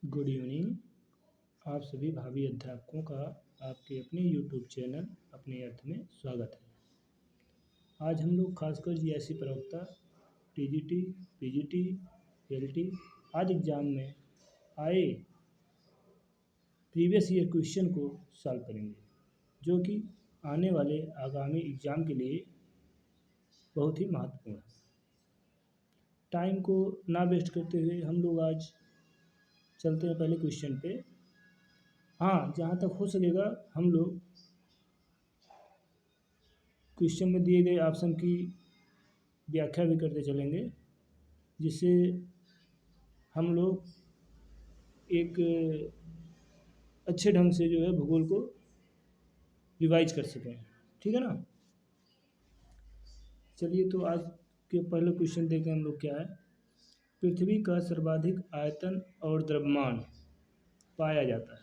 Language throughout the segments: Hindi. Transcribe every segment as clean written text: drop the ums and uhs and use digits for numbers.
Good evening. आप सभी भावी अध्यापकों का आपके अपने यूट्यूब चैनल अपने अर्थ में स्वागत है। आज हम लोग खासकर जीआईसी प्रवक्ता टीजीटी, पीजीटी, एलटी आदि एग्जाम में आए प्रीवियस ईयर क्वेश्चन को सॉल्व करेंगे, जो कि आने वाले आगामी एग्जाम के लिए बहुत ही महत्वपूर्ण है। टाइम को ना वेस्ट करते हुए हम लोग आज चलते हैं पहले क्वेश्चन पे। हाँ, जहाँ तक हो सकेगा हम लोग क्वेश्चन में दिए गए ऑप्शन की व्याख्या भी करते चलेंगे, जिससे हम लोग एक अच्छे ढंग से जो है भूगोल को रिवाइज कर सकें। ठीक है ना। चलिए, तो आज के पहले क्वेश्चन देखते हैं हम लोग क्या है। पृथ्वी का सर्वाधिक आयतन और द्रव्यमान पाया जाता है।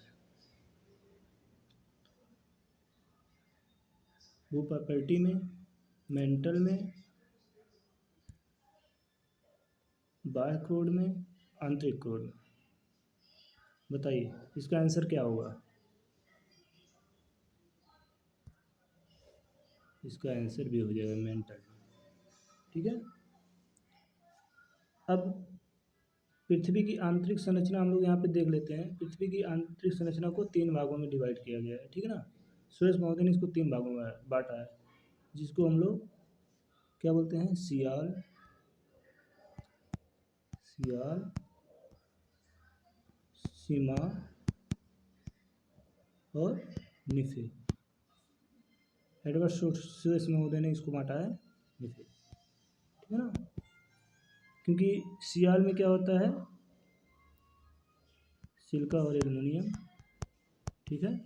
वो प्रॉपर्टी में, मेंटल में, बाह्य क्रोड में, आंतरिक क्रोड में। बताइए इसका आंसर क्या होगा। इसका आंसर भी हो जाएगा मेंटल। ठीक है। अब पृथ्वी की आंतरिक संरचना हम लोग यहाँ पे देख लेते हैं। पृथ्वी की आंतरिक संरचना को 3 भागों में डिवाइड किया गया है। ठीक है ना। सुरेश महोदय ने इसको 3 भागों में बांटा है, जिसको हम लोग क्या बोलते हैं, सियाल, सीमा और निफे। एडवर्ड सुरेश महोदय ने इसको बांटा है निफे। ठीक है ना। क्योंकि सियाल में क्या होता है, सिलिका और एल्युमिनियम। ठीक है।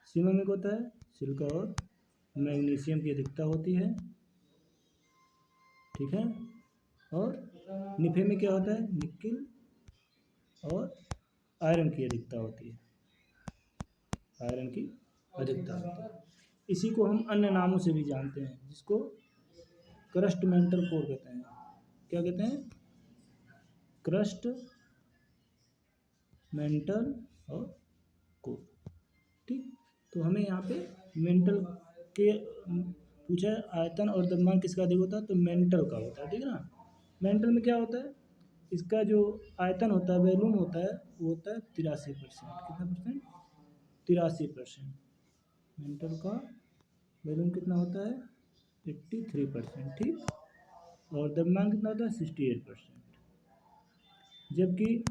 सीमा में क्या होता है, सिलिका और मैग्नीशियम की अधिकता होती है। ठीक है। और निफे में क्या होता है, निकिल और आयरन की अधिकता होती है। आयरन की अधिकता होती है। इसी को हम अन्य नामों से भी जानते हैं, जिसको क्रस्ट मेंटल कोर कहते हैं। क्या कहते हैं, क्रस्ट मेंटल और कोर। ठीक। तो हमें यहाँ पे मेंटल के पूछा है, आयतन और द्रव्यमान किसका अधिक होता है, तो मेंटल का होता है। ठीक है ना। मेंटल में क्या होता है, इसका जो आयतन होता है, वॉल्यूम होता है, वो होता है 83%। कितना परसेंट, 83%। मेंटल का वॉल्यूम कितना होता है, 83%। ठीक। और द्रव्यमान कितना होता है, 68%। जबकि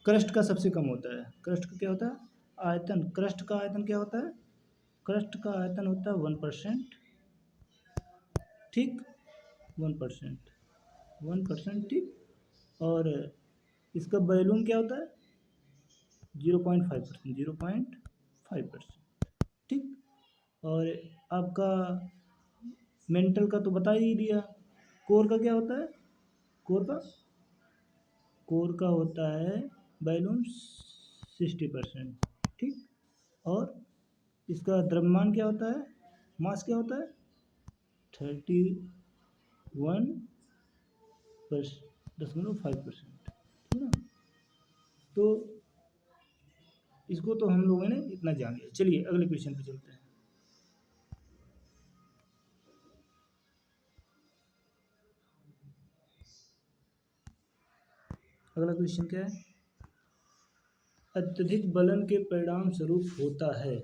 क्रस्ट का सबसे कम होता है। क्रस्ट का क्या होता है, आयतन। क्रस्ट का आयतन क्या होता है, क्रस्ट का आयतन होता है 1%। ठीक, 1%, 1%। ठीक। और इसका वॉल्यूम क्या होता है, 0.5%, 0.5%। ठीक। और आपका मेंटल का तो बता ही दिया। कोर का क्या होता है, कोर का होता है वॉल्यूम 60%। ठीक। और इसका द्रव्यमान क्या होता है, मास क्या होता है, 31.5%। ठीक है ना। तो इसको तो हम लोगों ने इतना जान लिया। चलिए अगले क्वेश्चन पे चलते हैं। अगला क्वेश्चन क्या है, अत्यधिक बलन के परिणाम स्वरूप होता है।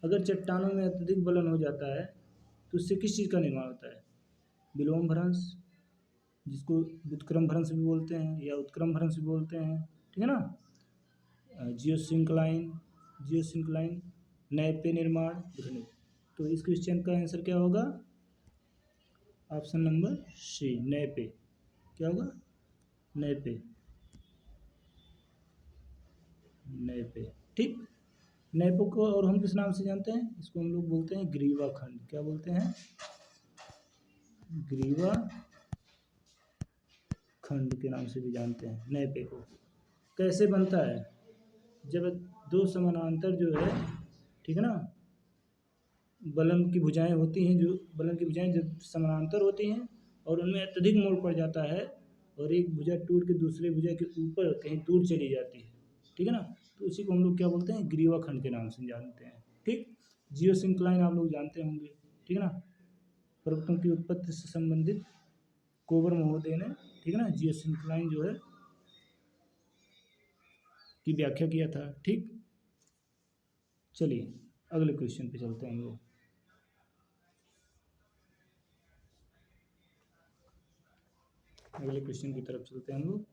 अगर चट्टानों में अत्यधिक बलन हो जाता है तो उससे किस चीज़ का निर्माण होता है, विलोम भ्रंश, जिसको व्युत्क्रम भ्रंश भी बोलते हैं या उत्क्रम भ्रंश भी बोलते हैं। ठीक है ना। जियोसिंक्लाइन, नैपे निर्माण। तो इस क्वेश्चन का आंसर क्या होगा, ऑप्शन नंबर सी, नैपे। क्या होगा, नैपे। ठीक। नैपो को और हम किस नाम से जानते हैं, इसको हम लोग बोलते हैं ग्रीवा खंड। क्या बोलते हैं, ग्रीवा खंड के नाम से भी जानते हैं नैपे को। कैसे बनता है, जब दो समानांतर जो है, ठीक है ना, बलन की भुजाएं होती हैं, जो बलन की भुजाएं जब समानांतर होती हैं और उनमें अत्यधिक मोड़ पड़ जाता है, और एक भुजा टूट के दूसरे भुजा के ऊपर कहीं दूर चली जाती है, ठीक है ना, तो उसी को हम लोग क्या बोलते हैं, ग्रीवा खंड के नाम से जानते हैं। ठीक, जियोसिंक्लाइन आप लोग जानते होंगे, ठीक है ना, पर्वतों की उत्पत्ति से संबंधित कोबर महोदय ने, ठीक है ना, जियोसिंक्लाइन जो है की व्याख्या किया था। ठीक, चलिए अगले क्वेश्चन पे चलते हैं हम लोग। अगले क्वेश्चन की तरफ चलते हैं हम लोग।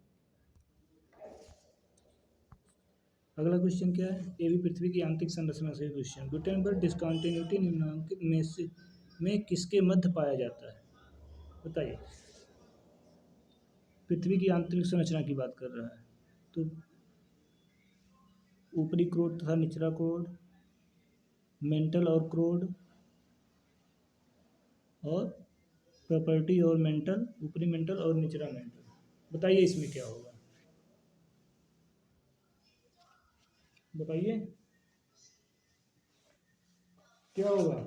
अगला क्वेश्चन क्या है, ये भी पृथ्वी की आंतरिक संरचना से क्वेश्चन। गुटेनबर्ग डिस्कंटिन्यूटी निम्नलिखित में से में किसके मध्य पाया जाता है, बताइए। पृथ्वी की आंतरिक संरचना की बात कर रहा है, तो ऊपरी क्रोड तथा निचला क्रोड, मेंटल और क्रोड, और प्रॉपर्टी और मेंटल, ऊपरी मेंटल और निचला मेंटल। बताइए इसमें क्या होगा, बताइए क्या होगा।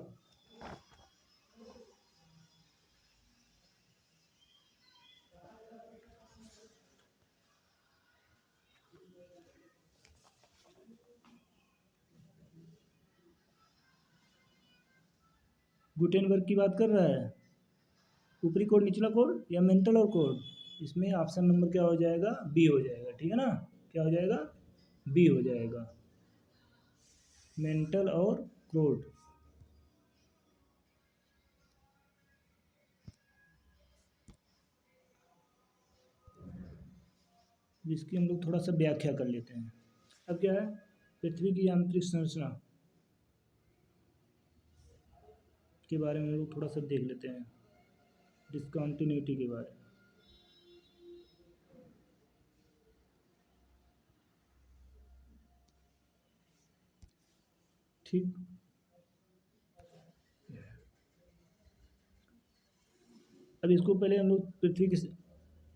गुटेनबर्ग की बात कर रहा है, ऊपरी कोड निचला कोड या मेंटल और कोड, इसमें ऑप्शन नंबर क्या हो जाएगा, बी हो जाएगा, ठीक है ना, क्या हो जाएगा, बी हो जाएगा, मेंटल और क्रोड। जिसकी हम लोग थोड़ा सा व्याख्या कर लेते हैं। अब क्या है, पृथ्वी की आंतरिक संरचना के बारे में हम लोग थोड़ा सा देख लेते हैं, डिस्कंटिन्यूटी के बारे में। ठीक, अब इसको पहले हम लोग पृथ्वी की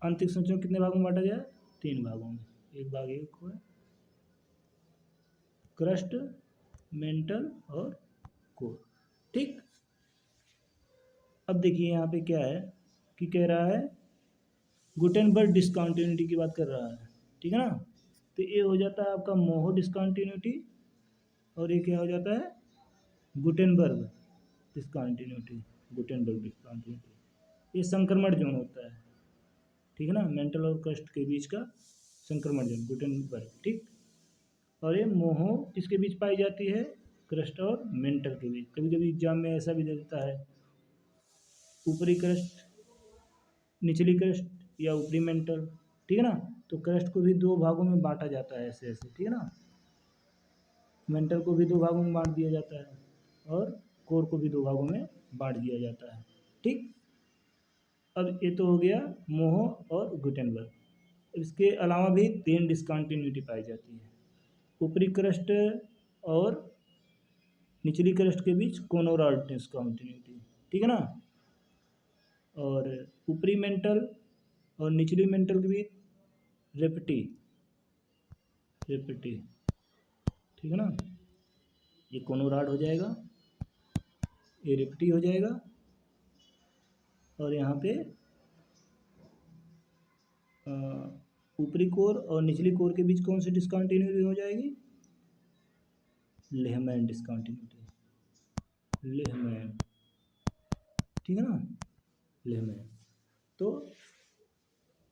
आंतरिक संरचना कितने भागों में बांटा जाए, 3 भागों में। एक भाग एक हुआ क्रस्ट, मेंटल और कोर। ठीक, अब देखिए यहाँ पे क्या है कि कह रहा है गुटेनबर्ग डिस्कंटिन्यूटी की बात कर रहा है, ठीक है ना, तो ये हो जाता है आपका मोहो डिस्कंटिन्यूटी, और ये क्या हो जाता है, गुटेनबर्ग डिस्कंटिन्यूटी। गुटेनबर्ग डिस्कंटिन्यूटी ये संक्रमण जोन होता है, ठीक है ना, मेंटल और क्रस्ट के बीच का संक्रमण जोन गुटेनबर्ग। ठीक, और ये मोहो किसके बीच पाई जाती है, क्रस्ट और मेंटल के बीच। कभी कभी एग्जाम में ऐसा भी दे देता है, ऊपरी क्रस्ट निचली क्रस्ट या ऊपरी मेंटल, ठीक है ना, तो क्रस्ट को भी 2 भागों में बांटा जाता है ऐसे ऐसे, ठीक है ना, मेंटल को भी 2 भागों में बांट दिया जाता है, और कोर को भी 2 भागों में बांट दिया जाता है। ठीक, अब ये तो हो गया मोहो और गुटेनबर्ग। इसके अलावा भी 3 डिस्कंटिन्यूटी पाई जाती है, ऊपरी क्रस्ट और निचली क्रस्ट के बीच कोनोरॉड डिस्कंटिन्यूटी, ठीक है ना, और ऊपरी मेंटल और निचली मेंटल के बीच रेपटी, रेपटी, ठीक है ना, ये कोनोरॉड हो जाएगा, ये रेपटी हो जाएगा, और यहाँ पे ऊपरी कोर और निचली कोर के बीच कौन सी डिस्कंटिन्यूटी हो जाएगी, लेहमैन डिस्कंटिन्यूटी, लेहमैन, ठीक है ना, लेहमैन। तो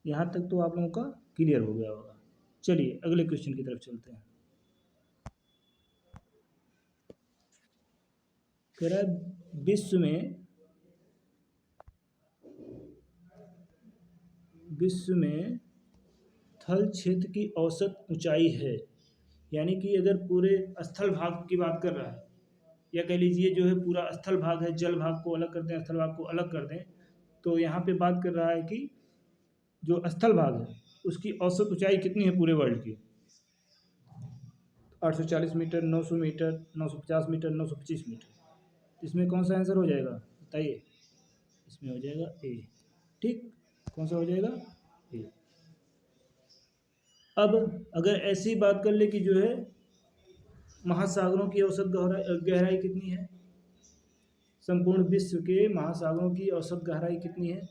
यहाँ तक तो आप लोगों का क्लियर हो गया होगा। चलिए अगले क्वेश्चन की तरफ चलते हैं। कह रहा है विश्व में थल क्षेत्र की औसत ऊंचाई है, यानी कि अगर पूरे स्थल भाग की बात कर रहा है, या कह लीजिए जो है पूरा स्थल भाग है, जल भाग को अलग कर दें, स्थल भाग को अलग कर दें, तो यहाँ पे बात कर रहा है कि जो स्थल भाग है उसकी औसत ऊंचाई कितनी है पूरे वर्ल्ड की, 840 मीटर, 900 मीटर, 950 मीटर, 925 मीटर। इसमें कौन सा आंसर हो जाएगा, बताइए। इसमें हो जाएगा ए। ठीक, कौन सा हो जाएगा, ए। अब अगर ऐसी बात कर ले कि जो है महासागरों की औसत गहराई कितनी है, संपूर्ण विश्व के महासागरों की औसत गहराई कितनी है,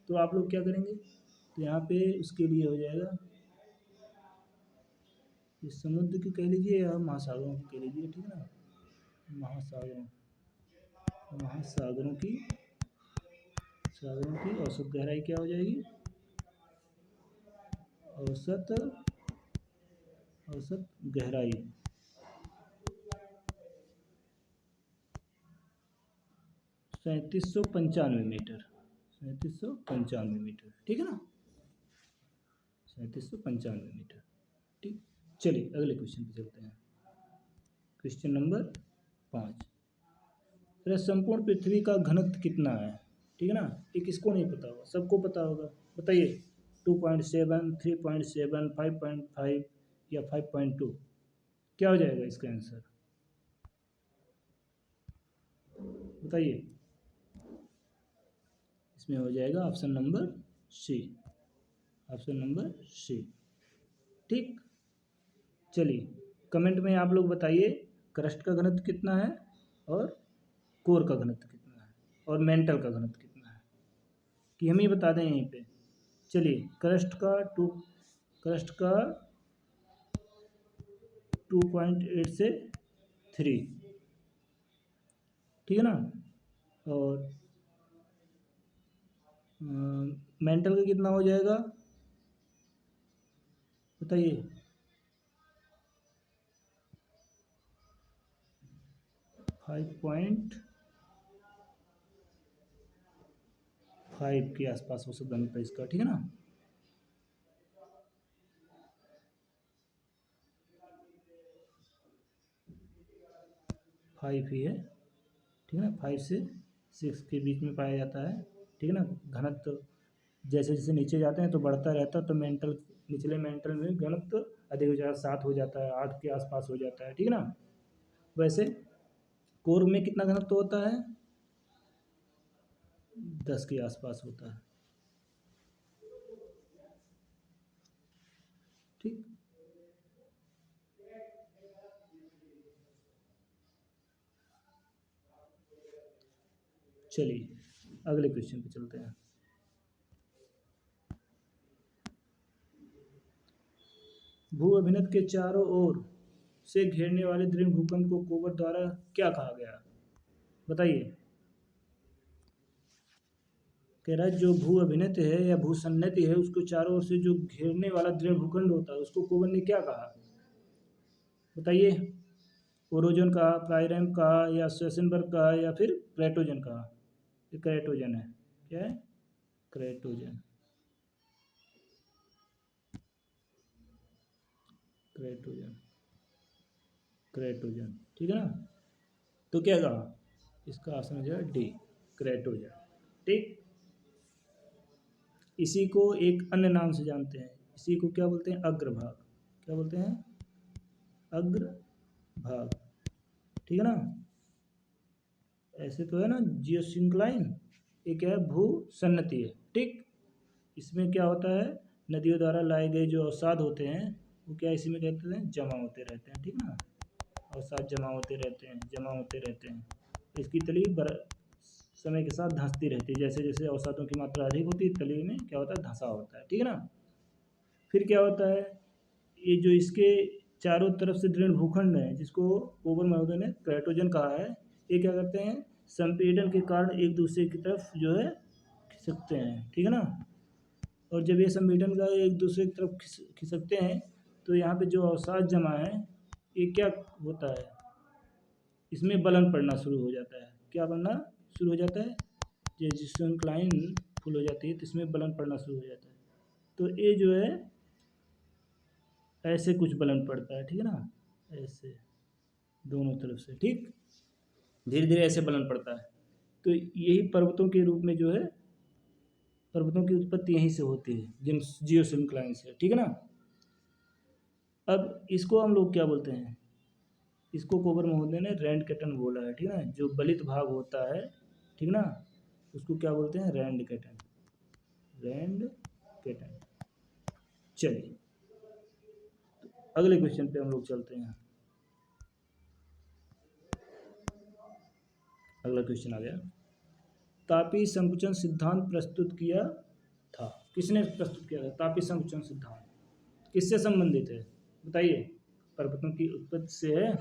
तो आप लोग क्या करेंगे, तो यहाँ पे उसके लिए हो जाएगा, इस समुद्र की कह लीजिए या महासागरों की कह लीजिए, ठीक है ना, महासागरों महासागरों की सागरों की औसत गहराई क्या हो जाएगी, औसत औसत गहराई 3795 मीटर, 3795 मीटर, ठीक है ना, 3795 मीटर। ठीक, चलिए अगले क्वेश्चन पे चलते हैं। क्वेश्चन नंबर 5, तो संपूर्ण पृथ्वी का घनत्व कितना है, ठीक है ना। ये किसको नहीं पता होगा, सबको पता होगा, बताइए। 2.7, 3.7, 5.5 या 5.2, क्या हो जाएगा इसका आंसर, बताइए। इसमें हो जाएगा option number c, option number c. ठीक, चलिए कमेंट में आप लोग बताइए क्रस्ट का घनत्व कितना है और कोर का घनत्व कितना है और मेंटल का घनत्व कितना है, कि हम ही बता दें यहीं पे। चलिए क्रस्ट का 2.8 से 3, ठीक है ना, और मेंटल का कितना हो जाएगा, बताइए। 5.5 के आसपास हो सकता है इसका, ठीक है ना। फाइव ही है, ठीक है ना, 5 से 6 के बीच में पाया जाता है, ठीक है ना। घनत्व जैसे जैसे नीचे जाते हैं तो बढ़ता रहता है, तो निचले मेंटल में घनत्व अधिक हो जाता है, 7 हो जाता है, 8 के आसपास हो जाता है, ठीक है ना। वैसे कोर में कितना घनत्व होता है, 10 के आसपास होता है, ठीक। चलिए अगले क्वेश्चन पे चलते हैं। भू अभिनत के चारों ओर से घेरने वाले दृढ़ भूखंड को कोबर द्वारा क्या कहा गया, बताइए। कह रहा है जो भू अभिनत है या भू सन्नति है, उसको चारों ओर से जो घेरने वाला दृढ़ भूखंड होता है, उसको कोबर ने क्या कहा, बताइए। ओरोजन कहा, प्राइरम कहा, या स्वेसेनबर्ग कहा, या फिर क्रेटोजन कहा। ये क्रेटोजन है, क्या है, क्रेटोजन, क्रेटोजन, क्रेटोजन, ठीक है ना। तो क्या कहा, इसका ऑप्शन हो जाएगा डी, क्रेटोजन, ठीक। इसी को एक अन्य नाम से जानते हैं, इसी को क्या बोलते हैं, अग्रभाग, क्या बोलते हैं, अग्रभाग, ठीक है ना। ऐसे तो है ना जियोसिंक्लाइन, ये क्या है, भू सन्नति है, ठीक। इसमें क्या होता है, नदियों द्वारा लाए गए जो अवसाद होते हैं वो क्या इसी में कहते हैं, जमा होते रहते हैं, ठीक ना। अवसाद जमा होते रहते हैं, जमा होते रहते हैं। इसकी तली समय के साथ धंसती रहती है, जैसे जैसे अवसादों की मात्रा अधिक होती है तली में क्या होता है, धंसा होता है, ठीक है ना। फिर क्या होता है, ये जो इसके चारों तरफ से दृढ़ भूखंड है, जिसको कोबर महोदय ने क्राइटोजन कहा है, ये क्या करते हैं, संपीड़न के कारण एक दूसरे की तरफ जो है खिसकते हैं, ठीक है ना। और जब ये संपीड़न का एक दूसरे की तरफ खिसकते हैं, तो यहाँ पे जो अवसाद जमा है ये क्या होता है, इसमें बलन पड़ना शुरू हो जाता है, क्या बनना शुरू हो जाता है, जिससे इंक्लाइन फुल हो जाती है तो इसमें बलन पड़ना शुरू हो जाता है। तो ये जो है ऐसे कुछ बलन पड़ता है, ठीक है ना, ऐसे दोनों तरफ से, ठीक, धीरे धीरे ऐसे बलन पड़ता है। तो यही पर्वतों के रूप में जो है, पर्वतों की उत्पत्ति यहीं से होती है, जिन जियोसिंक्लाइन से, ठीक है ना। अब इसको हम लोग क्या बोलते हैं, इसको कोबर महोदय ने रैंड कैटन बोला है, ठीक है ना, जो बलित भाग होता है, ठीक ना, उसको क्या बोलते हैं, रैंड कैटन, रैंड कैटन। चलिए अगले क्वेश्चन पे हम लोग चलते हैं। अगला क्वेश्चन आ गया, तापीय संकुचन सिद्धांत प्रस्तुत किया था। किसने प्रस्तुत किया था? तापीय संकुचन सिद्धांत किससे संबंधित है बताइए? पर्वतों की उत्पत्ति से है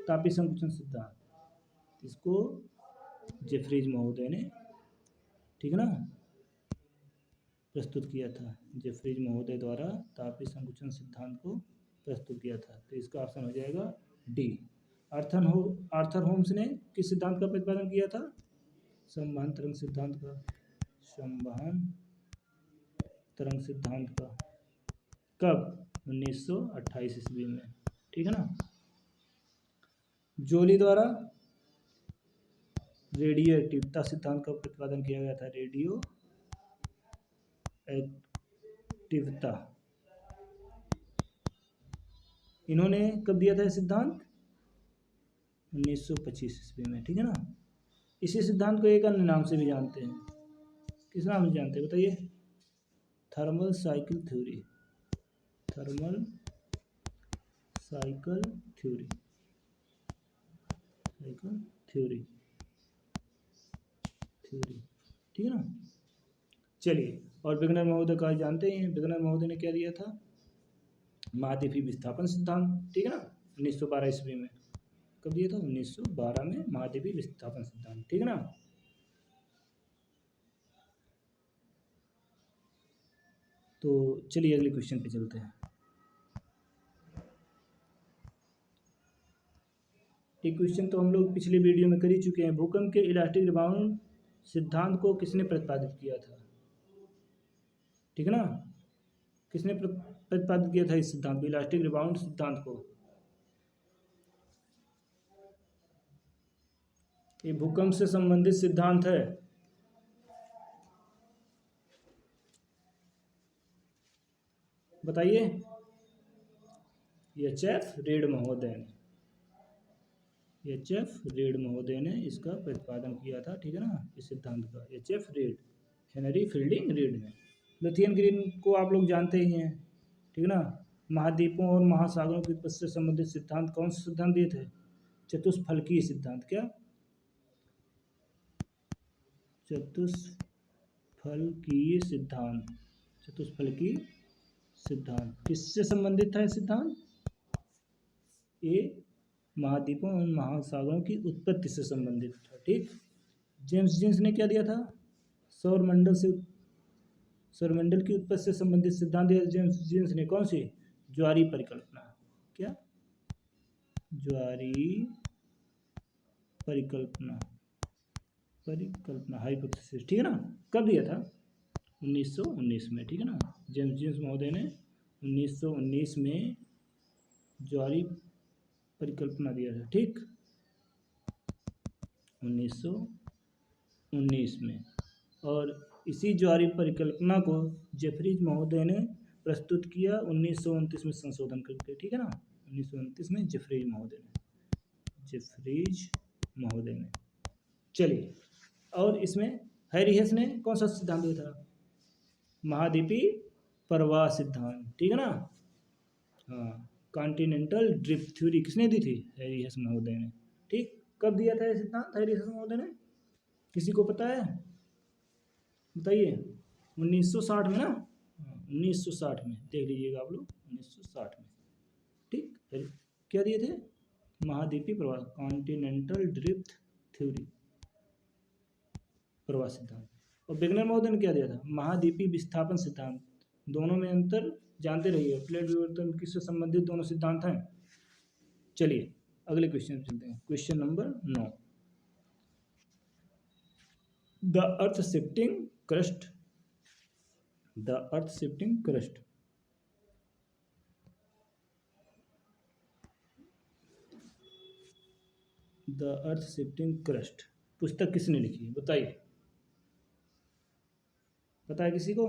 तापीय संकुचन सिद्धांत। इसको जेफ्रीज महोदय ने, ठीक है ना, प्रस्तुत किया था। जेफ्रीज महोदय द्वारा तापीय संकुचन सिद्धांत को प्रस्तुत किया था। तो इसका ऑप्शन हो जाएगा डी। आर्थर होम्स ने किस सिद्धांत का प्रतिपादन किया था? संवहन तरंग सिद्धांत का। संवहन तरंग सिद्धांत का कब? 1928 ईस्वी में, ठीक है ना। जोली द्वारा रेडियो एक्टिवता सिद्धांत का प्रतिपादन किया गया था। रेडियो एक्टिवता इन्होंने कब दिया था ये सिद्धांत? 1925 ईस्वी में, ठीक है ना। इसी सिद्धांत को एक अन्य नाम से भी जानते हैं। किस नाम से जानते हैं बताइए? Thermal cycle theory. Thermal cycle theory. Cycle theory, theory, ठीक है ना। चलिए, और विग्नर महोदय का जानते हैं। विग्नर महोदय ने क्या दिया था? महाद्वीपीय विस्थापन सिद्धांत, ठीक है ना, 1912 ईस्वी में। कब दिया था? 1912 में महाद्वीपीय विस्थापन सिद्धांत, ठीक है ना। तो चलिए अगले क्वेश्चन पे चलते हैं। एक क्वेश्चन तो हम लोग पिछले वीडियो में कर ही चुके हैं। भूकंप के इलास्टिक रिबाउंड सिद्धांत को किसने प्रतिपादित किया था? ठीक है ना, किसने प्रतिपादित किया था इस सिद्धांत को, इलास्टिक रिबाउंड सिद्धांत को? ये भूकंप से संबंधित सिद्धांत है। बताइए। एच.एफ. रेड महोदय ने, एच.एफ. रेड महोदय ने इसका प्रतिपादन किया था, ठीक है ना, इस सिद्धांत का। HF. Red, Henry fielding red ने। लुथियन ग्रीन को आप लोग जानते ही हैं, ठीक है ना। महाद्वीपों और महासागरों की उत्पत्ति से संबंधित सिद्धांत कौन से सिद्धांत दिए थे? चतुष्फलकीय सिद्धांत। क्या? चतुष्फलकीय सिद्धांत। चतुष्फलकीय सिद्धांत किससे संबंधित था ये सिद्धांत? ये महाद्वीपों और महासागरों की उत्पत्ति से संबंधित था, ठीक। जेम्स जीन्स ने क्या दिया था? सौरमंडल की उत्पत्ति से संबंधित सिद्धांत दिया जेम्स जीन्स ने। कौन सी? ज्वारीय परिकल्पना। क्या? ज्वारीय परिकल्पना, हाइपोथेसिस, ठीक है ना। कब दिया था? 1919 में, ठीक है ना। जेम्स जीन्स महोदय ने 1919 में ज्वारीय परिकल्पना दिया था, ठीक, 1919 में। और इसी ज्वारीय परिकल्पना को जेफ्रीज महोदय ने प्रस्तुत किया 1929 में संशोधन करके, ठीक है ना। 1929 में जेफ्रीज महोदय ने। चलिए, और इसमें हैरी हेस ने कौन सा सिद्धांत दिया था? महाद्वीपीय प्रवाह सिद्धांत, ठीक है ना। हाँ, कॉन्टिनेंटल ड्रिफ्ट थ्योरी किसने दी थी? हैरी हेस महोदय ने, ठीक। कब दिया था ये सिद्धांत हैरी हेस महोदय ने? किसी को पता है? बताइए। 1960 में ना। 1960 में, देख लीजिएगा आप लोग, 1960 में, ठीक। क्या दिए थे? महाद्वीपीय प्रवाह, कॉन्टिनेंटल ड्रिफ्ट थ्योरी, प्रवाह सिद्धांत। और विग्नर महोदय ने क्या दिया था? महाद्वीपीय विस्थापन सिद्धांत। दोनों में अंतर जानते रहिए। प्लेट विवर्तन किससे संबंधित दोनों सिद्धांत हैं। चलिए अगले क्वेश्चन चलते हैं। Question number 9। The earth shifting crust. The earth shifting crust, the earth shifting crust पुस्तक किसने लिखी? बताइए। पता है किसी को?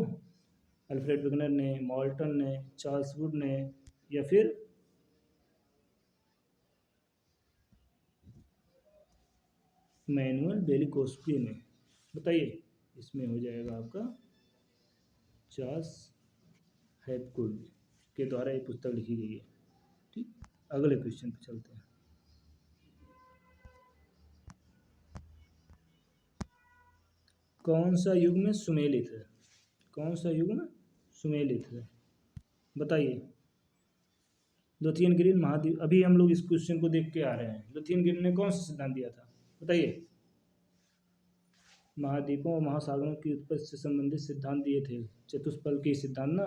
अल्फ्रेड विग्नर ने, मॉल्टन ने, चार्ल्स वुड ने, या फिर मैनुअल बेलिकोस्की ने? बताइए। इसमें हो जाएगा आपका चार्ल्स हैपगुड के द्वारा ये पुस्तक लिखी गई है, ठीक। अगले क्वेश्चन पे चलते हैं। कौन सा युग में सुमेलित है? कौन सा युग्म सुमेलित है? बताइए। लुथियन ग्रीन महाद्वीप, अभी हम लोग इस क्वेश्चन को देख के आ रहे हैं। लुथियन ग्रीन ने कौन सा सिद्धांत दिया था? बताइए। महाद्वीपों और महासागरों की उत्पत्ति से संबंधित सिद्धांत दिए थे, चतुष्फल के सिद्धांत ना।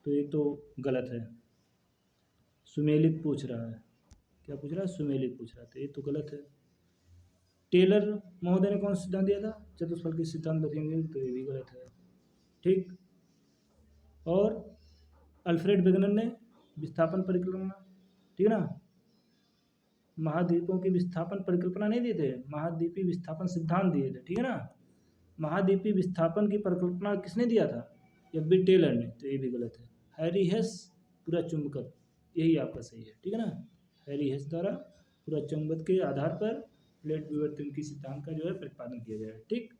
तो ये तो गलत है, सुमेलित पूछ रहा है। क्या पूछ रहा है? सुमेलित पूछ रहा था, ये तो गलत है। टेलर महोदय ने कौन सा सिद्धांत दिया था? चतुष्फल के सिद्धांत लुथियन ग्रीन, तो ये भी गलत है। ठीक। और अल्फ्रेड वेगनर ने विस्थापन परिकल्पना, ठीक है ना, महाद्वीपों की विस्थापन परिकल्पना नहीं दिए थे, महाद्वीपीय विस्थापन सिद्धांत दिए थे, ठीक है ना। महाद्वीपीय विस्थापन की परिकल्पना किसने दिया था? एफ.बी. टेलर ने, तो ये भी गलत है। हैरी हेस पूरा चुंबकत्व, यही आपका सही है, ठीक है ना। हैरी हेस द्वारा पूरा चुंबकत्व के आधार पर प्लेट विवर्तन की सिद्धांत का जो है प्रतिपादन किया गया है। ठीक।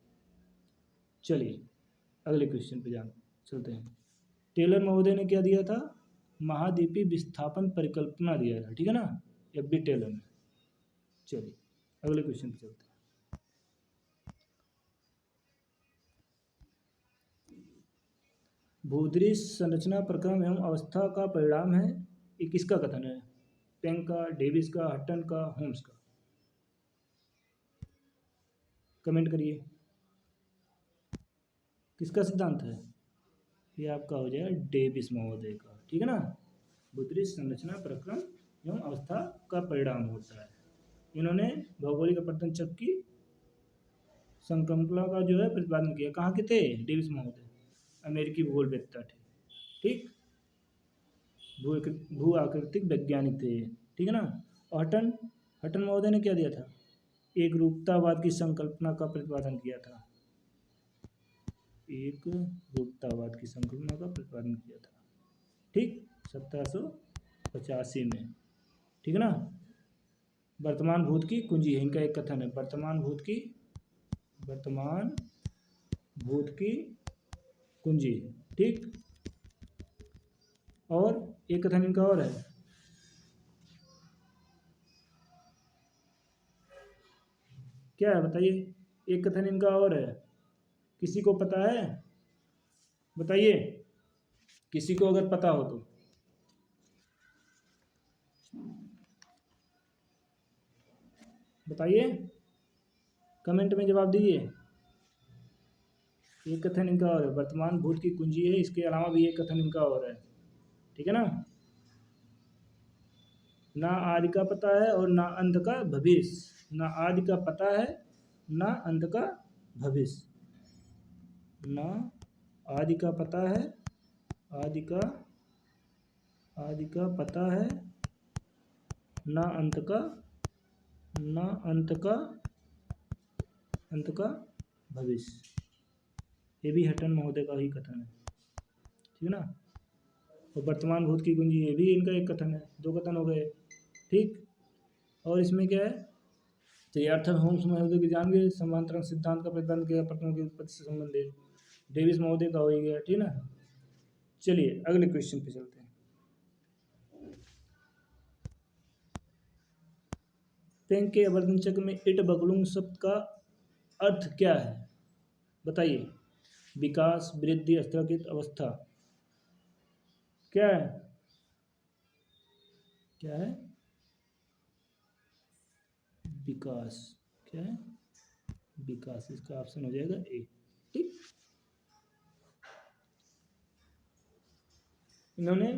चलिए अगले क्वेश्चन पे चलते हैं। टेलर महोदय ने क्या दिया था? महाद्वीपीय विस्थापन परिकल्पना दिया था, ठीक है ना, एफ.बी. टेलर ने। चलिए अगले क्वेश्चन पे चलते हैं। भूदृश्य संरचना प्रक्रम एवं अवस्था का परिणाम है, ये किसका कथन है? पेंग का, डेविस का, हटन का, होम्स का? कमेंट करिए। किसका सिद्धांत है? ये आपका हो जाएगा डेविस महोदय का, ठीक है ना। भूदृश्य संरचना प्रक्रम एवं अवस्था का परिणाम होता है। इन्होंने भौगोलिक अपवर्तन चक्र की संक्रमणता का जो है प्रतिपादन किया। कहाँ के थे? डेविस महोदय, अमेरिकी भूगोलवेत्ता थे। ठीक। भू आकृतिक वैज्ञानिक थे, ठीक है ना। और हटन महोदय ने क्या दिया था? एक रूपतावाद की संकल्पना का प्रतिपादन किया था। एक रूपतावाद की संकल्पना का प्रतिपादन किया था, ठीक, 1785 में, ठीक है ना। वर्तमान भूत की कुंजी है, इनका एक कथन है, वर्तमान भूत की कुंजी, ठीक। और एक कथन इनका और है, क्या है बताइए? एक कथन इनका और है, किसी को पता है? बताइए, किसी को अगर पता हो तो। बताइए, कमेंट में जवाब दीजिए। एक कथन इनका और है, वर्तमान भूत की कुंजी है, इसके अलावा भी एक कथन इनका और है, ठीक है ना। ना आदि का पता है और ना अंत का भविष्य। ना आदि का पता है, ना अंत का भविष्य। ना आदि का पता है, आदि का पता है, ना अंत का भविष्य। ये भी हटन महोदय का ही कथन है, ठीक है ना। और वर्तमान भूत की कुंजी, ये भी इनका एक कथन है, दो कथन हो गए, ठीक। और इसमें क्या है? तो आर्थर होम्स महोदय की जान गए, समांतरण सिद्धांत का प्रतिपादन किया परमाणु की उत्पत्ति से संबंधित, डेविस महोदय का हो गया, ठीक ना। चलिए अगले क्वेश्चन पे चलते हैं। पेंग के आवर्तन चक्र में इट बगलुंग शब्द का अर्थ क्या है? बताइए। विकास, वृद्धि, स्थगित अवस्था, क्या है? क्या है? विकास, क्या है? विकास, इसका ऑप्शन हो जाएगा ए, ठीक। इन्होंने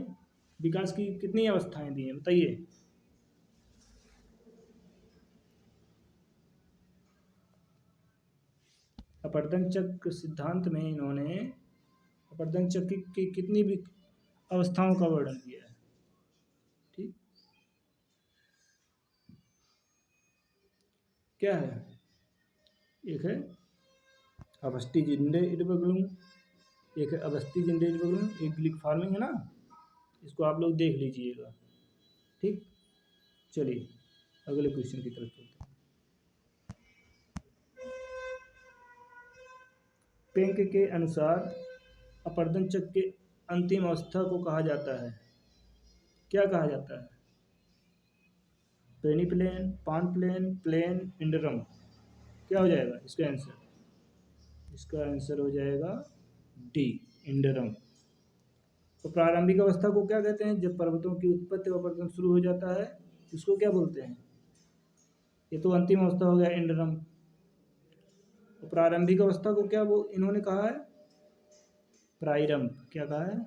विकास की कितनी अवस्थाएं दी हैं बताइए? अपवर्तन चक्र सिद्धांत में इन्होंने अपवर्तन चक्र की कितनी भी अवस्थाओं का वर्णन किया है, ठीक। क्या है? एक है अवस्थी जिंडे इडबगलुम, एक है अवस्थी जिंडे इडबगलुम, एक ग्लिक फार्मिंग है ना, इसको आप लोग देख लीजिएगा, ठीक। चलिए अगले क्वेश्चन की तरफ चलते हैं। पेंक के अनुसार अपवर्तन चक्र के अंतिम अवस्था को कहा जाता है, क्या कहा जाता है? पेनिप्लेन, पानप्लेन, प्लेन, इंडरम, क्या हो जाएगा इसका आंसर? इसका आंसर हो जाएगा डी इंडरम। तो प्रारंभिक अवस्था को क्या कहते हैं? जब पर्वतों की उत्पत्ति और अपरदन शुरू हो जाता है उसको क्या बोलते हैं? ये तो अंतिम अवस्था हो गया इंडरम। तो प्रारंभिक अवस्था को क्या वो इन्होंने कहा है? प्राइरम। क्या कहा है?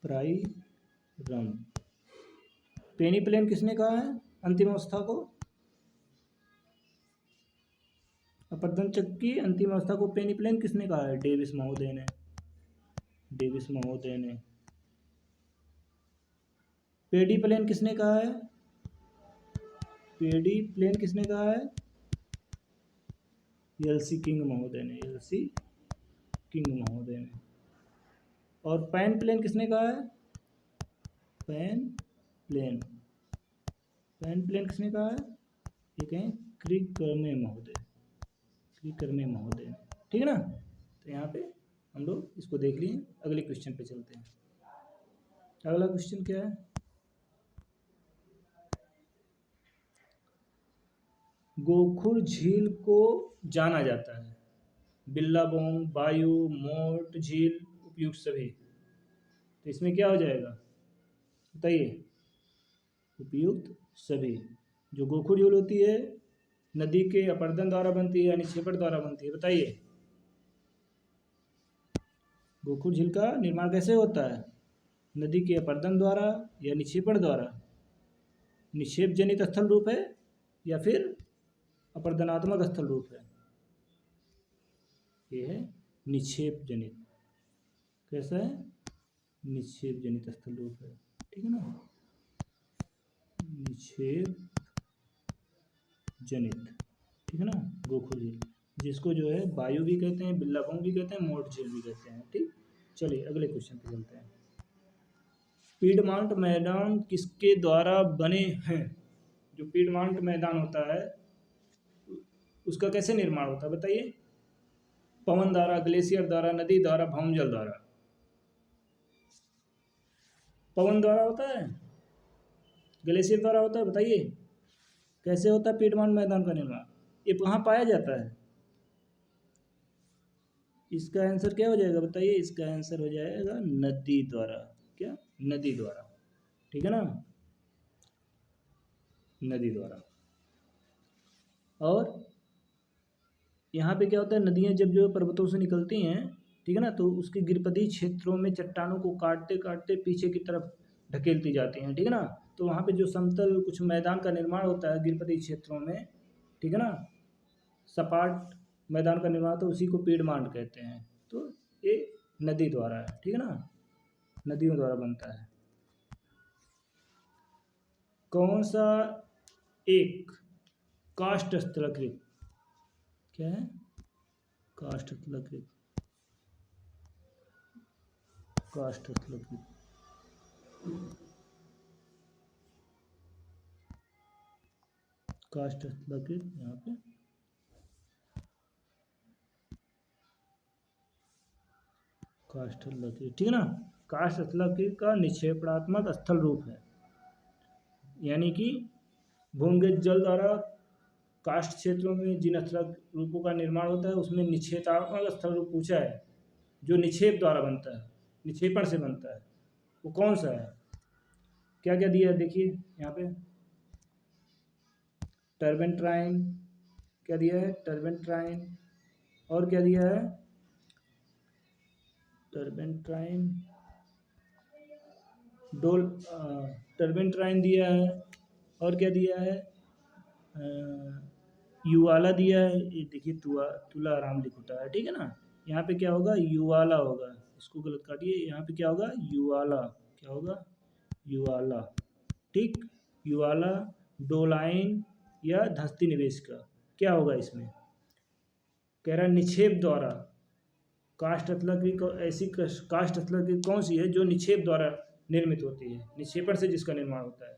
प्राइरम। पेनिप्लेन किसने कहा है अंतिम अवस्था को? अपरदन चक्र की अंतिम अवस्था को पेनिप्लेन किसने कहा है? डेविस महोदय ने। डेविस महोदय ने। पेडिप्लेन किसने कहा है? पेडिप्लेन किसने कहा है? एलसी किंग महोदय ने। एलसी किंग महोदय ने। और पैन प्लेन किसने कहा है? Pan plane. पैन प्लेन किसने कहा है? ये कहें क्रिकर्मे महोदय। क्रिकर्मे महोदय। ठीक है ना? तो यहाँ पे हम लोग इसको देख लिए। अगले क्वेश्चन पे चलते हैं। अगला क्वेश्चन क्या है? गोखुर झील को जाना जाता है बिल्लाबोंग, बायू, मोट झील, उपयुक्त सभी। तो इसमें क्या हो जाएगा बताइए? उपयुक्त सभी। जो गोखुर झील होती है नदी के अपरदन द्वारा बनती है या निक्षेपण द्वारा बनती है? बताइए गोखुर झील का निर्माण कैसे होता है? नदी के अपरदन द्वारा या निक्षेपण द्वारा? निक्षेप जनित स्थल रूप है या फिर अपरदनात्मक स्थल रूप है? ये है निक्षेप जनित। कैसा है? निक्षेप जनित स्थल रूप है। ठीक है ना? निक्षेप जनित। ठीक है ना? गोखुर झील जिसको जो है वायु भी कहते हैं, बिल्लाबोंग भी कहते हैं, मोट झील भी कहते हैं। ठीक, चलिए अगले क्वेश्चन पे चलते हैं। पीडमांट मैदान किसके द्वारा बने हैं? जो पीडमांट मैदान होता है उसका कैसे निर्माण होता है बताइए? पवन द्वारा, ग्लेशियर द्वारा, नदी द्वारा, भौमजल द्वारा। पवन द्वारा होता है, ग्लेशियर द्वारा होता है। बताइए कैसे होता है पीडमांट मैदान का निर्माण? ये कहाँ पाया जाता है? इसका आंसर क्या हो जाएगा बताइए? इसका आंसर हो जाएगा नदी द्वारा। क्या? नदी द्वारा। ठीक है ना? नदी द्वारा। और यहाँ पे क्या होता है? नदियाँ जब जो पर्वतों से निकलती हैं, ठीक है ना, तो उसके गिरपदी क्षेत्रों में चट्टानों को काटते काटते पीछे की तरफ ढकेलती जाती हैं। ठीक है ना? तो वहाँ पे जो समतल कुछ मैदान का निर्माण होता है गिरपदी क्षेत्रों में, ठीक है ना, सपाट मैदान का निर्माण, तो उसी को पीडमांट कहते हैं। तो ये नदी द्वारा है। ठीक है ना? नदियों द्वारा बनता है। कौन सा एक काष्ठ स्थलाकृत, क्या है? काष्ठ स्थलाकृत। काष्ठ स्थलाकृत। काष्ठ स्थलाकृत यहाँ पे काष्ठ स्थलाकृत। ठीक है ना? काष्ठ स्थलाकृत का निक्षेपणात्मक स्थल रूप है। यानी कि भूमिगत जल द्वारा काष्ठ क्षेत्रों में जिन स्थल रूपों का निर्माण होता है उसमें निक्षेपात्मक स्थल रूप पूछा है जो निक्षेप द्वारा बनता है, निक्षेपण से बनता है, वो कौन सा है? क्या क्या दिया है देखिए यहाँ पे। टर्बेंट्राइन, क्या दिया है? टर्बेंट्राइन। और क्या दिया है? टर्बेंट्राइन, डोल टर्बेंट्राइन दिया है। और क्या दिया है? युवाला दिया है। ये देखिए तुला आराम लिख होता है। ठीक है ना? यहाँ पे क्या होगा? युवाला होगा। इसको गलत काटिए। यहाँ पे क्या होगा? युवाला। क्या होगा? युवाला। ठीक, युवाला, डोलाइन या धस्ती निवेश का क्या होगा इसमें? कह रहा है निक्षेप द्वारा। काष्ठ स्थलाकृत ऐसी काष्ठ स्थलाकृत कौन सी है जो निक्षेप द्वारा निर्मित होती है, निक्षेपण से जिसका निर्माण होता है?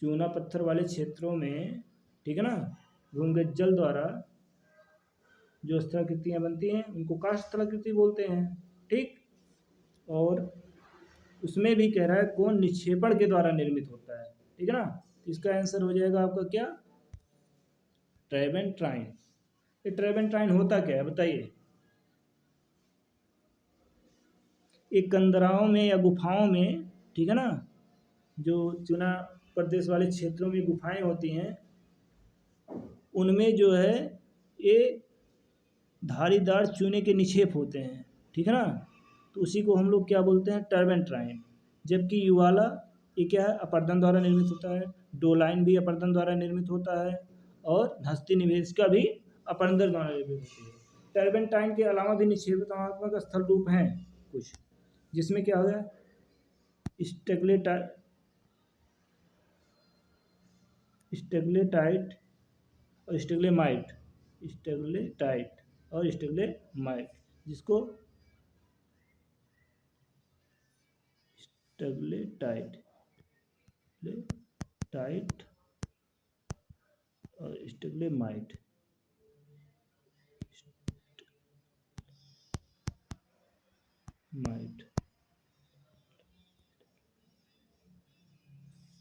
चूना पत्थर वाले क्षेत्रों में, ठीक है ना, भूमिगत जल द्वारा जो स्थलाकृतियाँ बनती हैं उनको काष्ठ स्थलाकृति बोलते हैं। ठीक, और उसमें भी कह रहा है कौन निक्षेपण के द्वारा निर्मित होता है। ठीक है ना? इसका आंसर हो जाएगा आपका क्या? ट्राइबेंट्राइन। ये ट्रेबेंटाइन होता क्या है बताइए। एक कंदराओं में या गुफाओं में, ठीक है ना, जो चुना प्रदेश वाले क्षेत्रों में गुफाएं होती हैं, उनमें जो है ये धारीदार चूने के निक्षेप होते हैं, ठीक है ना। तो उसी को हम लोग क्या बोलते हैं, टर्बेंटाइन। जबकि युवाला ये क्या है, अपर्दन द्वारा निर्मित होता है। डोलाइन भी अपर्दन द्वारा निर्मित होता है, और धस्ती निवेश का भी अपर्दन द्वारा निर्मित होती है। टर्बेंटाइन के अलावा भी निक्षेपात्मक स्थल रूप हैं कुछ, जिसमें क्या हो गया, स्टेगलेटाइट और स्टेगलेटाइट और स्टेगलेमाइट, जिसको स्टेगलेटाइट टाइट और स्टेगलेमाइट,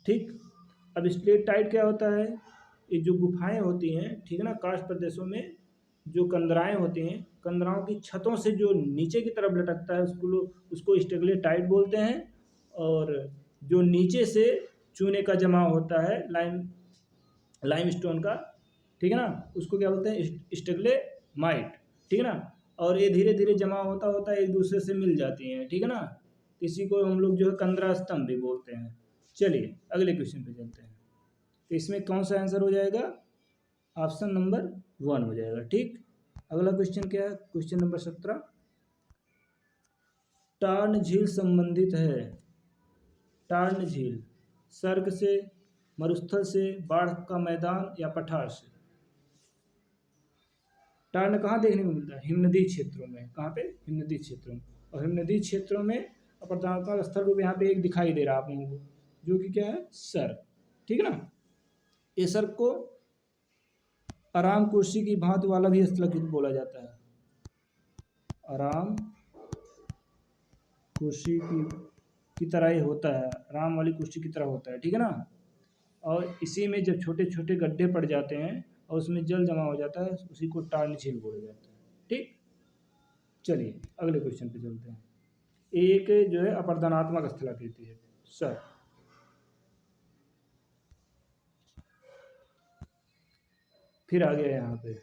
ठीक। अब स्टेगलेटाइट क्या होता है, ये जो गुफाएं होती हैं, ठीक है ना, कार्स्ट प्रदेशों में जो कंदराएं होती हैं, कंदराओं की छतों से जो नीचे की तरफ लटकता है उसको स्टेगलेटाइट बोलते हैं। और जो नीचे से चूने का जमा होता है, लाइमस्टोन का, ठीक है ना, उसको क्या बोलते हैं, स्टेगलेमाइट, ठीक है ना। और ये धीरे धीरे जमा होता होता एक दूसरे से मिल जाती हैं, ठीक है ना। इसी को हम लोग जो है कंदरा स्तंभ भी बोलते हैं। चलिए अगले क्वेश्चन पे चलते हैं। तो इसमें कौन सा आंसर हो जाएगा, ऑप्शन नंबर 1 हो जाएगा, ठीक। अगला क्वेश्चन क्या है, क्वेश्चन नंबर 17। टार्न झील संबंधित है, टार्न झील सर्ग से, मरुस्थल से, बाढ़ का मैदान या पठार से। टार्न कहाँ देखने को मिलता है, हिमनदी क्षेत्रों में। कहाँ पे, हिमनदी क्षेत्रों में। और हिमनदी क्षेत्रों में अपरदनात्मक स्थल रूप यहाँ पे एक दिखाई दे रहा है आप लोगों को, जो कि क्या है, सर्ग, ठीक है ना। ये सर्ग को आराम कुर्सी की भांति वाला भी स्थलकित बोला जाता है। आराम कुर्सी की तरह ही होता है, आराम वाली कुर्सी की तरह होता है, ठीक है ना। और इसी में जब छोटे छोटे गड्ढे पड़ जाते हैं और उसमें जल जमा हो जाता है, उसी को टार्न झील बोला जाता है, ठीक। चलिए अगले क्वेश्चन पे चलते हैं। एक जो है अपरदनात्मक स्थलाकृति है सर। फिर आ गया यहाँ पे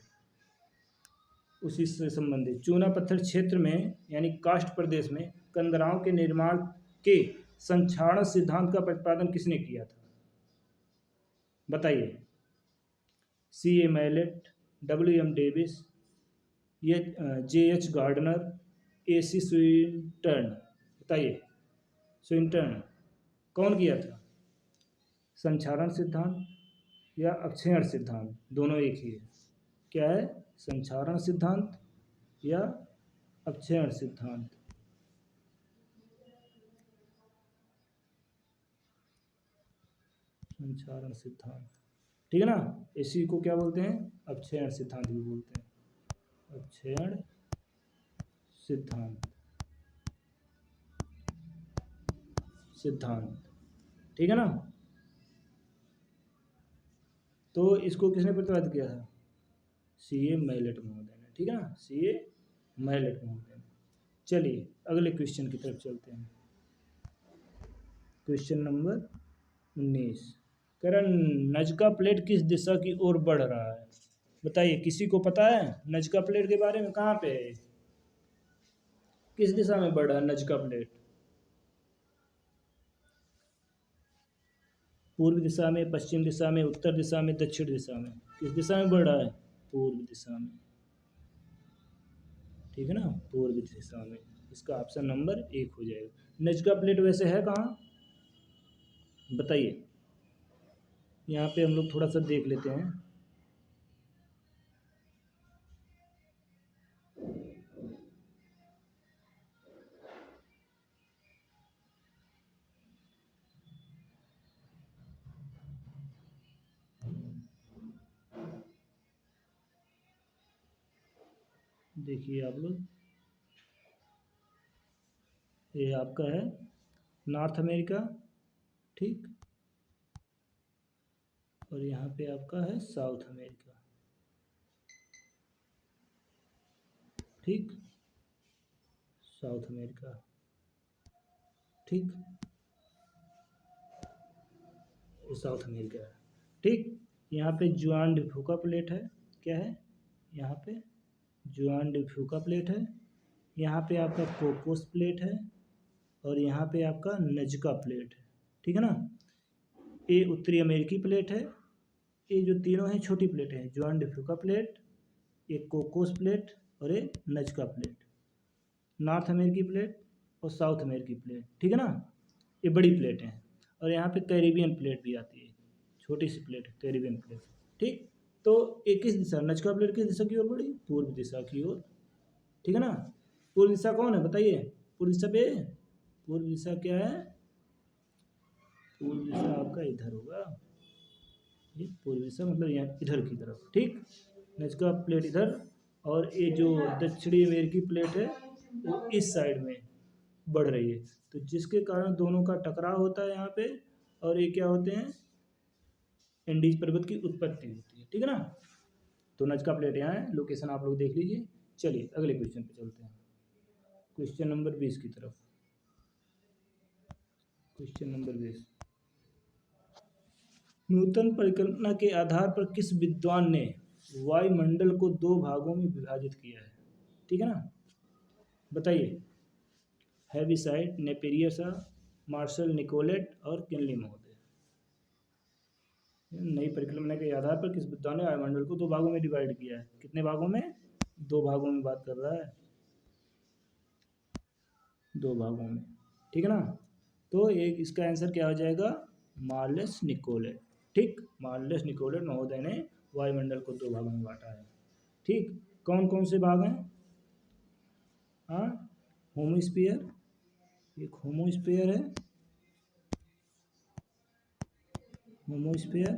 उसी से संबंधित, चूना पत्थर क्षेत्र में यानी काष्ठ प्रदेश में कंदराओं के निर्माण के संक्षारण सिद्धांत का प्रतिपादन किसने किया था, बताइए। C.A. Mallet, W.M. Davis, J.H. Gardner, A.C. Swinnerton. बताइए स्विंटर्न कौन किया था, संक्षारण सिद्धांत या अक्षयण सिद्धांत, दोनों एक ही है। क्या है, संक्षारण सिद्धांत या अक्षयण सिद्धांत। संक्षारण सिद्धांत, ठीक है ना। इसी को क्या बोलते हैं, अक्षयण सिद्धांत भी बोलते हैं, अक्षयण सिद्धांत, ठीक है ना। तो इसको किसने प्रतिपादित किया था, C.A. मैलेट महोदय ने, ठीक है ना, C.A. मैलेट महोदय ने। चलिए अगले क्वेश्चन की तरफ चलते हैं। क्वेश्चन नंबर 19 कह रहा, नजका प्लेट किस दिशा की ओर बढ़ रहा है, बताइए। किसी को पता है नजका प्लेट के बारे में, कहाँ पे है, किस दिशा में बढ़ रहा है नजका प्लेट। पूर्व दिशा में, पश्चिम दिशा में, उत्तर दिशा में, दक्षिण दिशा में, किस दिशा में बढ़ रहा है, पूर्व दिशा में, ठीक है ना, पूर्व दिशा में। इसका ऑप्शन नंबर 1 हो जाएगा। नजका प्लेट वैसे है कहाँ, बताइए। यहाँ पे हम लोग थोड़ा सा देख लेते हैं। देखिए आप लोग, ये आपका है नॉर्थ अमेरिका, ठीक। और यहाँ पे आपका है साउथ अमेरिका। ठीक, साउथ अमेरिका, ठीक, साउथ अमेरिका है, ठीक। यहाँ पे जुआन डिफ्यूका प्लेट है, क्या है यहाँ पे जुआन डिफ्यूका प्लेट है, यहाँ पे आपका कोकोस प्लेट है, और यहाँ पे आपका नजका प्लेट है, ठीक है ना। ये उत्तरी अमेरिकी प्लेट है। ये जो तीनों हैं छोटी प्लेटें हैं, जुआन डिफ्यूका प्लेट, एक कोकोस प्लेट और एक नजका प्लेट। नॉर्थ अमेरिकी प्लेट और साउथ अमेरिकी प्लेट, ठीक है ना, ये बड़ी प्लेटें हैं। और यहाँ पे कैरिबियन प्लेट भी आती है, छोटी सी प्लेट कैरिबियन प्लेट, ठीक। तो ये किस दिशा, नजका प्लेट किस दिशा की ओर बढ़ी, पूर्व दिशा की ओर, ठीक है ना। पूर्व दिशा कौन है बताइए, पूर्व दिशा पे, पूर्व दिशा क्या है, पूर्व दिशा आपका इधर होगा, ये पूर्व दिशा मतलब यहाँ इधर की तरफ, ठीक। नजका प्लेट इधर, और ये जो दक्षिणी अमेरिकी प्लेट है वो इस साइड में बढ़ रही है, तो जिसके कारण दोनों का टकराव होता है यहाँ पे, और ये क्या होते हैं, इंडीज पर्वत की उत्पत्ति होती है, ठीक है ना। तो नजका प्लेट यहाँ है, लोकेशन आप लोग देख लीजिए। चलिए अगले क्वेश्चन पे चलते हैं, क्वेश्चन नंबर 20 की तरफ। क्वेश्चन नंबर 20, नूतन परिकल्पना के आधार पर किस विद्वान ने वायुमंडल को 2 भागों में विभाजित किया है, ठीक है ना। बताइए, हैविसाइड, नेपेरियर शाह, मार्शल निकोलेट और किनली महोदय। नई परिकल्पना के आधार पर किस विद्वान ने वायुमंडल को 2 भागों में डिवाइड किया है, कितने भागों में, 2 भागों में बात कर रहा है, 2 भागों में, ठीक है ना। तो एक इसका आंसर क्या हो जाएगा, मार्शल निकोलेट, ठीक। मार्शल निकोलेट महोदय ने वायुमंडल को 2 भागों में बांटा है, ठीक। कौन कौन से भाग हैं, हाँ, होमोस्फीयर, एक होमोस्फीयर है, होमोस्फीयर,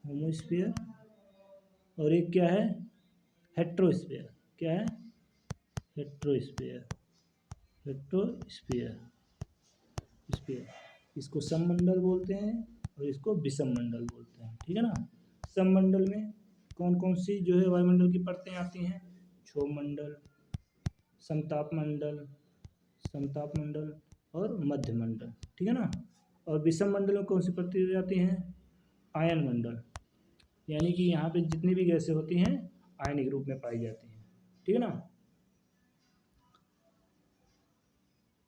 होमोस्फीयर, और एक क्या है, हेट्रोस्फीयर, क्या है, हेट्रोस्फीयर, हेट्रोस्फीयर, स्फीयर, इसको सममंडल बोलते हैं और इसको विषम मंडल बोलते हैं, ठीक है ना। सममंडल में कौन कौन सी जो है वायुमंडल की परतें आती हैं, क्षोभ मंडल, समताप मंडल, समताप मंडल और मध्य मंडल, ठीक है ना। और विषम मंडल में कौन सी परतें आती हैं, आयन मंडल, यानी कि यहाँ पे जितनी भी गैसें होती हैं आयनिक रूप में पाई जाती हैं, ठीक है ना।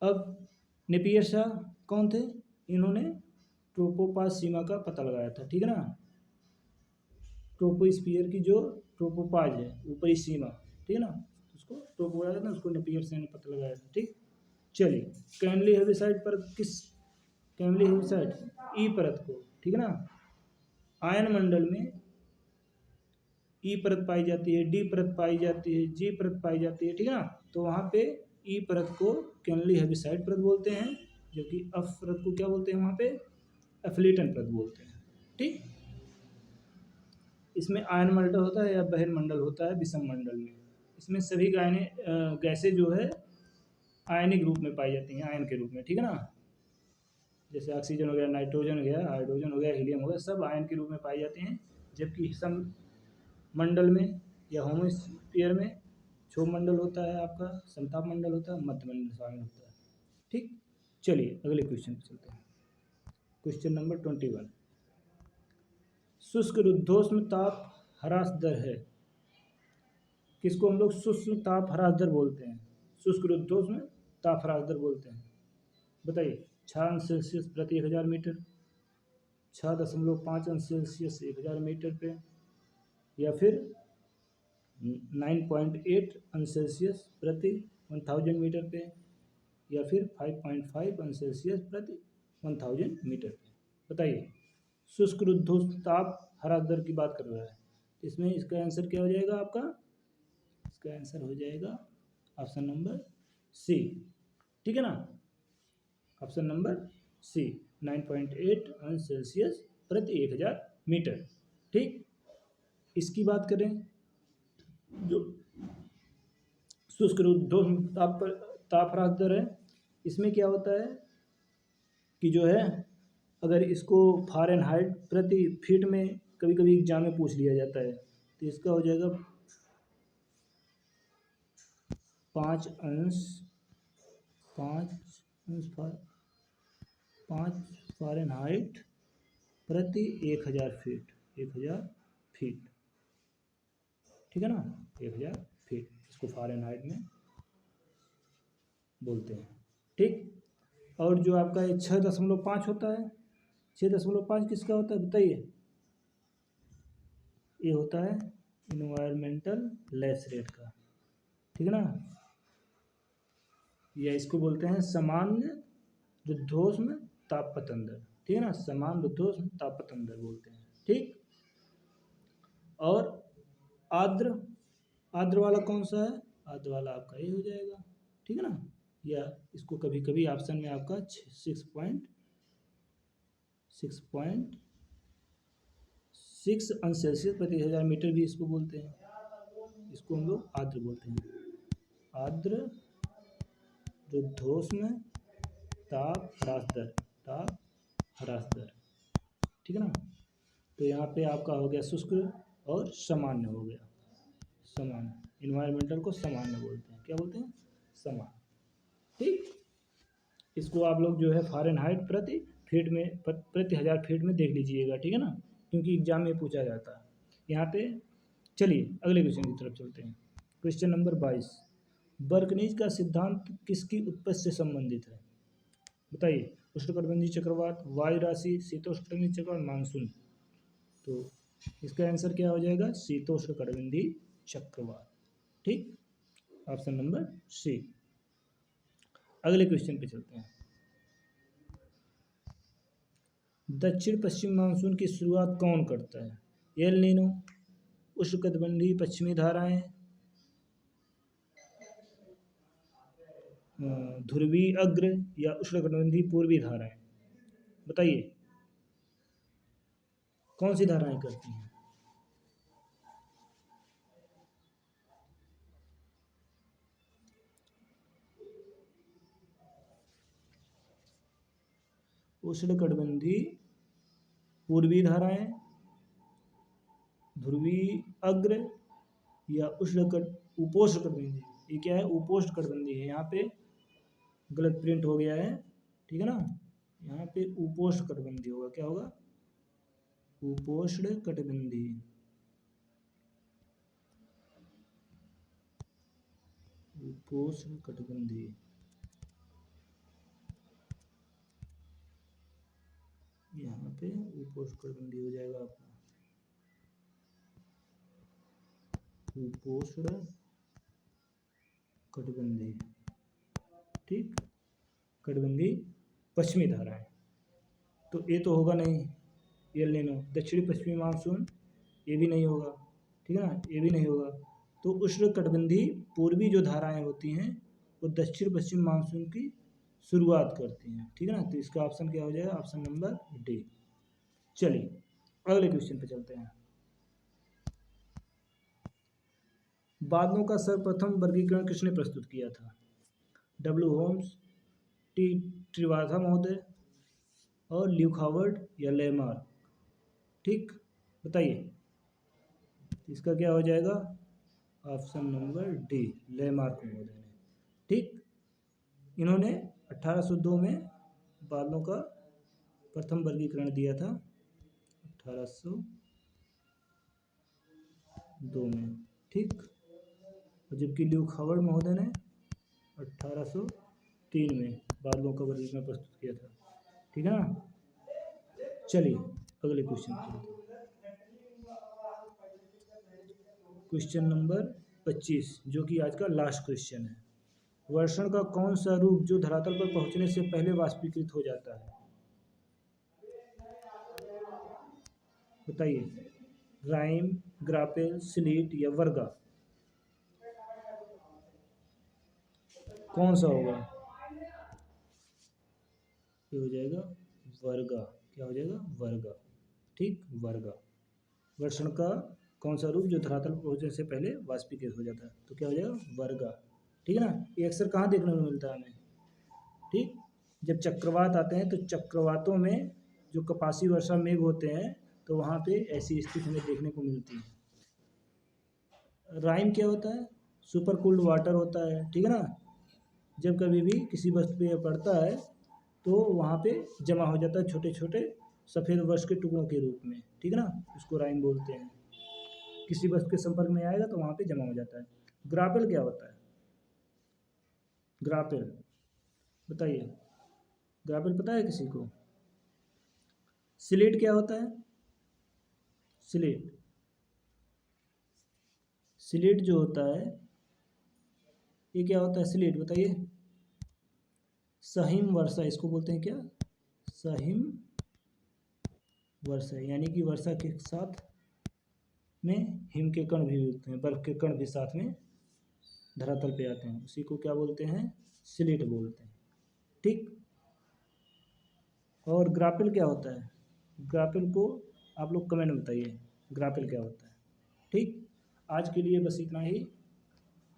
अब नेपियर शाह कौन थे, इन्होंने ट्रोपोपाज सीमा का पता लगाया था, ठीक है ना। ट्रोपोस्फीयर की जो ट्रोपोपाज है ऊपरी सीमा, ठीक है ना, उसको ट्रोपोपाज कहते हैं, उसको नेपियर शाह ने पता लगाया था, ठीक। चलिए, कैनली हेविसाइड पर किस, कैनली हेविसाइड ई परत को, ठीक है ना, आयन मंडल में ई परत पाई जाती है, डी परत पाई जाती है, जी परत पाई जाती है, ठीक है ना। तो वहाँ पे ई परत को कैनली हेविसाइड परत बोलते हैं, जबकि एफ परत को क्या बोलते हैं वहाँ पे, एफ्लेटन परत बोलते हैं, ठीक। इसमें आयन मंडल होता है या बहिर्मंडल मंडल होता है विषम मंडल में, इसमें सभी गैसें जो है आयनिक रूप में पाई जाती हैं, आयन के रूप में, ठीक है ना। जैसे ऑक्सीजन हो गया, नाइट्रोजन हो गया, हाइड्रोजन हो गया, हीलियम हो गया, सब आयन के रूप में पाई जाती हैं। जबकि सम मंडल में या होमोस्फीयर में क्षोभ मंडल होता है आपका, समताप मंडल होता है, मध्य मंडल शामिल होता है, ठीक। चलिए अगले क्वेश्चन पे चलते हैं, क्वेश्चन नंबर 21, शुष्क रुद्धोष्म ताप ह्रास दर है, किसको हम लोग शुष्क ताप ह्रास दर बोलते हैं, शुष्क रुद्धोष्म ताप ह्रास दर बोलते हैं, बताइए। 6 अंश सेल्सियस प्रति 1000 मीटर, 6.5 अंश सेल्सियस 1000 मीटर पे, या फिर 9.8 अंश सेल्सियस प्रति 1000 मीटर पे, या फिर 5.5 अंश सेल्सियस प्रति 1000 मीटर पे। बताइए, शुष्क रुद्धोष्म ताप ह्रास दर की बात कर रहा है, इसमें इसका आंसर क्या हो जाएगा आपका, इसका आंसर हो जाएगा ऑप्शन नंबर सी, ठीक है ना, ऑप्शन नंबर सी, 9.8 अंश सेल्सियस प्रति 1000 मीटर, ठीक। इसकी बात करें, जो शुष्क रुद्धोष्म ताप ह्रास दर है, इसमें क्या होता है कि जो है, अगर इसको फ़ारेनहाइट प्रति फीट में कभी कभी एग्जाम में पूछ लिया जाता है, तो इसका हो जाएगा 5 अंश 5 फ़ारेनहाइट प्रति 1000 फीट, 1000 फीट, ठीक है ना, 1000 फीट, इसको फ़ारेनहाइट में बोलते हैं, ठीक। और जो आपका ये 6.5 होता है, 6.5 किसका होता है बताइए? ये होता है इन्वायरमेंटल लैस रेट का, ठीक है ना, या इसको बोलते हैं सामान्य रुद्धोष्म तापपतंदर, ठीक है ना, सामान्य रुद्धोष्म तापपतंदर बोलते हैं, ठीक। और आर्द्र, आर्द्र वाला कौन सा है? आर्द्र वाला आपका ये हो जाएगा, ठीक है ना, या इसको कभी कभी ऑप्शन में आपका 6.6 अंश सेल्सियस प्रति 1000 मीटर भी इसको बोलते हैं, इसको हम लोग आर्द्र बोलते हैं, आर्द्र रुद्धोष्म ताप ह्रास दर, ताप ह्रास दर, ठीक है ना। तो यहाँ पे आपका हो गया शुष्क और सामान्य हो गया, सामान्य, इन्वायरमेंटल को सामान्य बोलते हैं, क्या बोलते हैं? सामान्य, ठीक। इसको आप लोग जो है फ़ारेनहाइट प्रति फीट में, प्रति 1000 फीट में देख लीजिएगा, ठीक है ना, क्योंकि एग्जाम में पूछा जाता है यहाँ पे। चलिए अगले क्वेश्चन की तरफ चलते हैं। क्वेश्चन नंबर 22, बर्कनीज का सिद्धांत किसकी उत्पत्ति से संबंधित है? बताइए। उष्णकटिबंधीय चक्रवात, वायु राशि, शीतोष्णकटिबंधीय चक्रवात, मानसून। तो इसका आंसर क्या हो जाएगा? शीतोष्णकटिबंधीय चक्रवात, ठीक, ऑप्शन नंबर सी। अगले क्वेश्चन पे चलते हैं। दक्षिण पश्चिम मानसून की शुरुआत कौन करता है? एल नीनो, उष्णकटिबंधीय पश्चिमी धाराएं, ध्रुवीय अग्र, या उष्णकटिबंधीय पूर्वी धाराएं। बताइए कौन सी धाराएं करती हैं? उष्णकटिबंधीय पूर्वी धाराएं, ध्रुवीय अग्र, या उपोष्णकटिबंधीय। ये क्या है? उपोष्णकटिबंधीय है, यहाँ पे गलत प्रिंट हो गया है, ठीक है ना, यहाँ पे उपोष्णकटिबंधीय होगा, क्या होगा? उपोष्णकटिबंधीय, उपोष्णकटिबंधीय, यहाँ पे उपोष्णकटिबंधीय हो जाएगा आपका, उपोष्णकटिबंधीय, ठीक, कटिबंधीय पश्चिमी धाराएं। तो ये तो होगा नहीं, एल नीनो। दक्षिणी पश्चिमी मानसून, ये भी नहीं होगा, ठीक है ना, ये भी नहीं होगा। तो उष्णकटिबंधीय पूर्वी जो धाराएं होती हैं वो दक्षिण पश्चिम मानसून की शुरुआत करती हैं, ठीक है ना। तो इसका ऑप्शन क्या हो जाएगा? Option number D. चलिए अगले क्वेश्चन पे चलते हैं। बादलों का सर्वप्रथम वर्गीकरण किसने प्रस्तुत किया था? डब्ल्यू होम्स, टी श्रीवास्तव महोदय, और ल्यूक-हावर्ड, या लेमार्क, ठीक, बताइए। इसका क्या हो जाएगा? ऑप्शन नंबर डी, लेमार्क महोदय ने, ठीक। इन्होंने 1802 में बादलों का प्रथम वर्गीकरण दिया था, 1802 में, ठीक। जबकि ल्यूक-हावर्ड महोदय ने 1803 में बादलों का वर्गीकरण प्रस्तुत किया था, ठीक है ना। चलिए अगले क्वेश्चन पर चलते हैं। क्वेश्चन नंबर 25, जो कि आज का लास्ट क्वेश्चन है। वर्षण का कौन सा रूप जो धरातल पर पहुंचने से पहले वाष्पीकृत हो जाता है? बताइए। राइम, ग्रापेल, स्लीट, या वर्गा, कौन सा होगा? ये हो जाएगा वर्गा, क्या हो जाएगा? वर्गा, ठीक, वर्गा। वर्षण का कौन सा रूप जो धरातल पर पहुंचने से पहले वाष्पीकृत हो जाता है? तो क्या हो जाएगा? वर्गा, ठीक है ना। ये अक्सर कहाँ देखने को मिलता है हमें? ठीक, जब चक्रवात आते हैं तो चक्रवातों में जो कपासी वर्षा मेघ होते हैं तो वहाँ पे ऐसी स्थिति हमें देखने को मिलती है। राइम क्या होता है? सुपर कूल्ड वाटर होता है, ठीक है ना। जब कभी भी किसी वस्तु पे यह पड़ता है तो वहाँ पे जमा हो जाता है छोटे छोटे सफ़ेद वर्ष के टुकड़ों के रूप में, ठीक है ना, उसको राइन बोलते हैं। किसी वस्तु के संपर्क में आएगा तो वहाँ पे जमा हो जाता है। ग्रापेल क्या होता है? ग्रापेल बताइए, ग्रापेल पता है किसी को? स्लेट क्या होता है? स्लेट, स्लेट जो होता है ये क्या होता है? स्लेट बताइए। सहिम वर्षा इसको बोलते हैं क्या? सहिम वर्षा, यानी कि वर्षा के साथ में हिम के कण भी होते हैं, बर्फ के कण भी साथ में धरातल पे आते हैं, उसी को क्या बोलते हैं? स्लेट बोलते हैं, ठीक। और ग्रापेल क्या होता है? ग्रापेल को आप लोग कमेंट में बताइए, ग्रापेल क्या होता है, ठीक। आज के लिए बस इतना ही,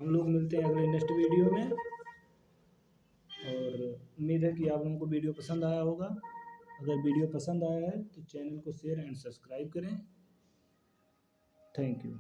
हम लोग मिलते हैं अगले नेक्स्ट वीडियो में, और उम्मीद है कि आप लोगों को वीडियो पसंद आया होगा। अगर वीडियो पसंद आया है तो चैनल को शेयर एंड सब्सक्राइब करें। Thank you.